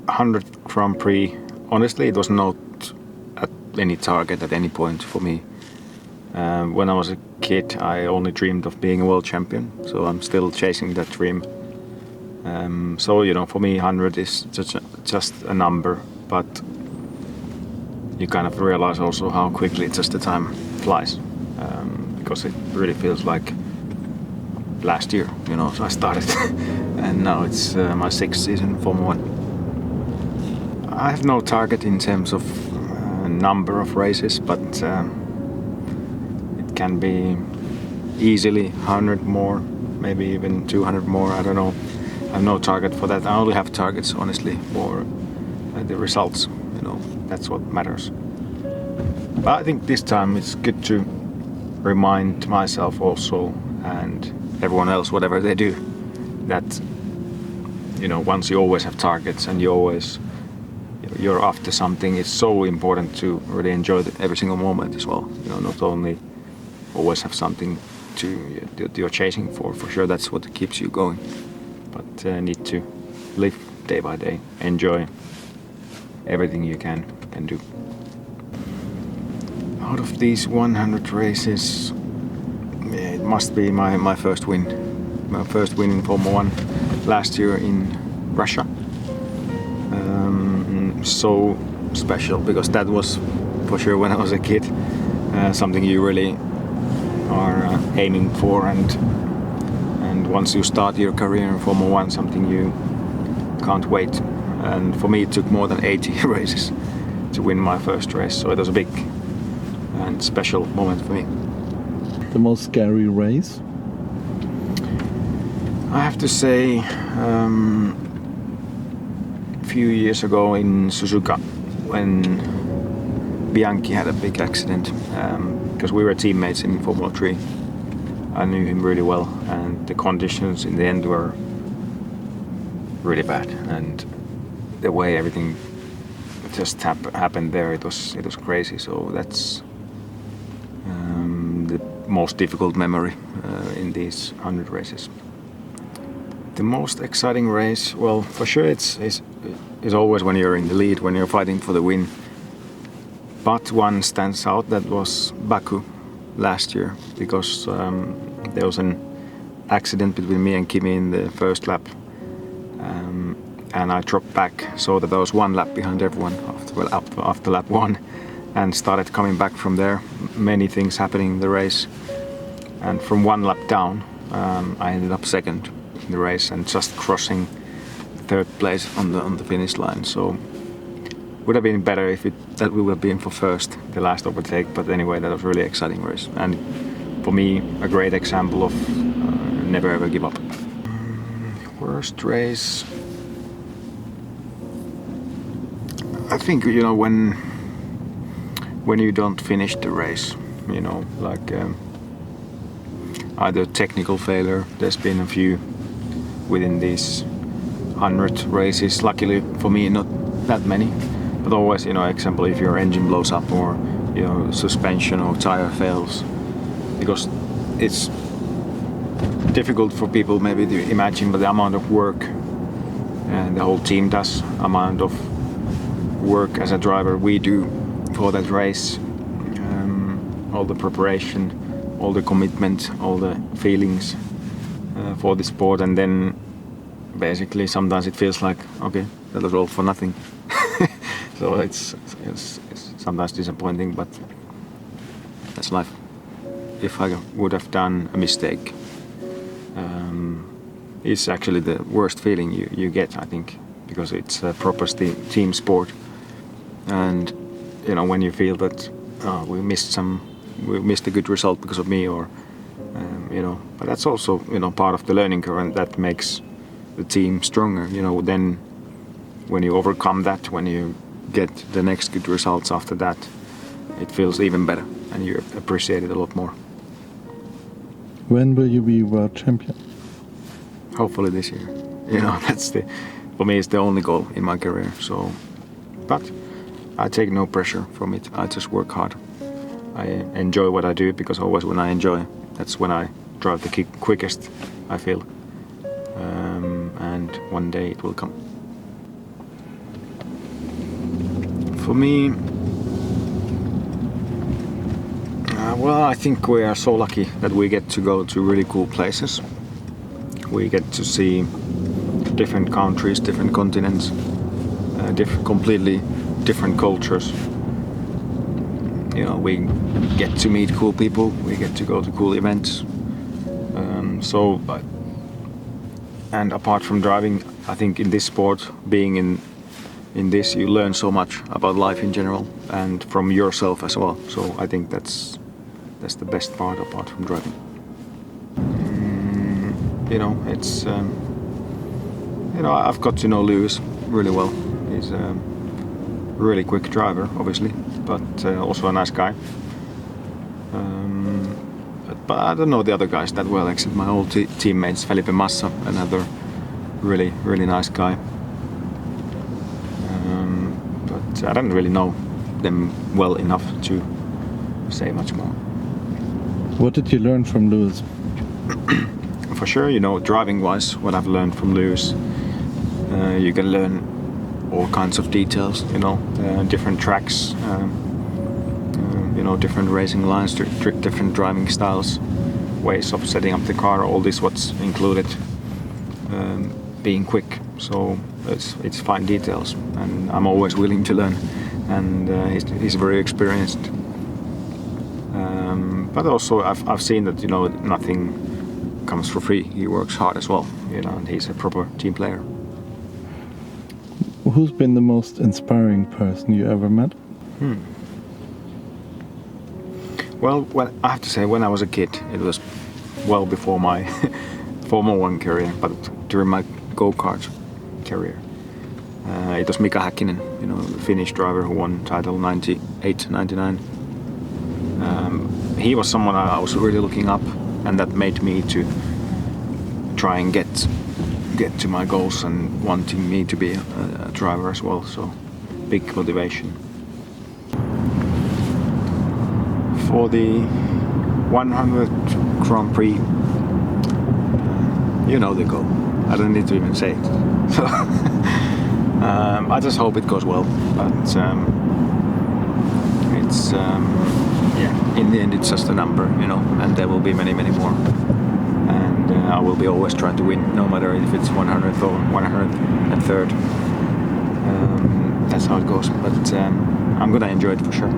100 Grand Prix, honestly, it was not at any target at any point for me. When I was a kid, I only dreamed of being a world champion, so I'm still chasing that dream. So, for me, 100 is just a number, but you kind of realize also how quickly just the time flies, because it really feels like last year, so I started and now it's my 6th season in Formula 1. I have no target in terms of number of races, but it can be easily 100 more, maybe even 200 more, I don't know. I have no target for that. I only have targets, honestly, for the results, that's what matters. But I think this time it's good to remind myself also, and everyone else, whatever they do, that once you always have targets and you're after something, it's so important to really enjoy every single moment as well. Not only always have something you're chasing for sure, that's what keeps you going, but need to live day by day, enjoy everything you can do. Out of these 100 races, it must be my first win. My first win in Formula 1 last year in Russia. So special, because that was for sure when I was a kid something you really are aiming for, and once you start your career in Formula 1, something you can't wait. And for me it took more than 80 races to win my first race, so it was a big and special moment for me. The most scary race? I have to say, a few years ago in Suzuka, when Bianchi had a big accident, because we were teammates in Formula 3. I knew him really well, and the conditions in the end were really bad, and the way everything just happened there, it was crazy. So that's the most difficult memory in these 100 races. The most exciting race, well, for sure it's always when you're in the lead, when you're fighting for the win. But one stands out, that was Baku last year, because there was an accident between me and Kimi in the first lap, and I dropped back so that I was one lap behind everyone after lap 1, and started coming back from there. Many things happening in the race, and from one lap down I ended up second in the race and just crossing third place on the finish line. So would have been better if that we would have been for first, the last overtake, but anyway, that was a really exciting race, and for me a great example of never ever give up. Worst race, I think when you don't finish the race, like either technical failure. There's been a few within these 100 races. Luckily for me, not that many. But always, example, if your engine blows up or suspension or tire fails, because it's difficult for people maybe to imagine, but the amount of work and the whole team does, amount of work as a driver we do for that race, all the preparation, all the commitment, all the feelings for the sport, and then basically sometimes it feels like, okay, that was all for nothing. So it's sometimes disappointing, but that's life. If I would have done a mistake, it's actually the worst feeling you get, I think, because it's a proper team sport, and when you feel that we missed a good result because of me, or but that's also part of the learning curve, and that makes the team stronger. Then when you overcome that, when you get the next good results after that, it feels even better and you appreciate it a lot more. When will you be world champion? Hopefully this year. That's for me, it's the only goal in my career. So, but I take no pressure from it. I just work hard. I enjoy what I do, because always when I enjoy, that's when I drive the quickest, I feel. And one day it will come. For me, well, I think we are so lucky that we get to go to really cool places. We get to see different countries, different continents, completely different cultures. You know, we get to meet cool people, we get to go to cool events. And apart from driving, I think in this sport, being in this, you learn so much about life in general and from yourself as well. So I think that's the best part apart from driving. You know, it's you know, I've got to know Lewis really well. He's a really quick driver, obviously, but also a nice guy. But I don't know the other guys that well, except my old teammates, Felipe Massa, another really nice guy. But I don't really know them well enough to say much more. What did you learn from Lewis? For sure, you know, driving-wise, what I've learned from Lewis, you can learn all kinds of details, you know, different tracks, you know, different racing lines, different driving styles, ways of setting up the car, all this what's included, being quick. So it's fine details, and I'm always willing to learn, and he's very experienced. But also I've seen that, you know, nothing comes for free. He works hard as well, you know, and he's a proper team player. Who's been the most inspiring person you ever met? Well, I have to say, when I was a kid, it was well before my Formula 1 career, but during my go-kart career. It was Mika Häkkinen, you know, the Finnish driver who won title 98, 99. He was someone I was really looking up, and that made me to try and get to my goals and wanting me to be a driver as well. So big motivation. For the 100th Grand Prix, you know the goal. I don't need to even say it. So I just hope it goes well. But it's yeah. In the end, it's just a number, you know, and there will be many more. And I will be always trying to win, no matter if it's 100th or 103rd. That's how it goes. But I'm gonna enjoy it for sure.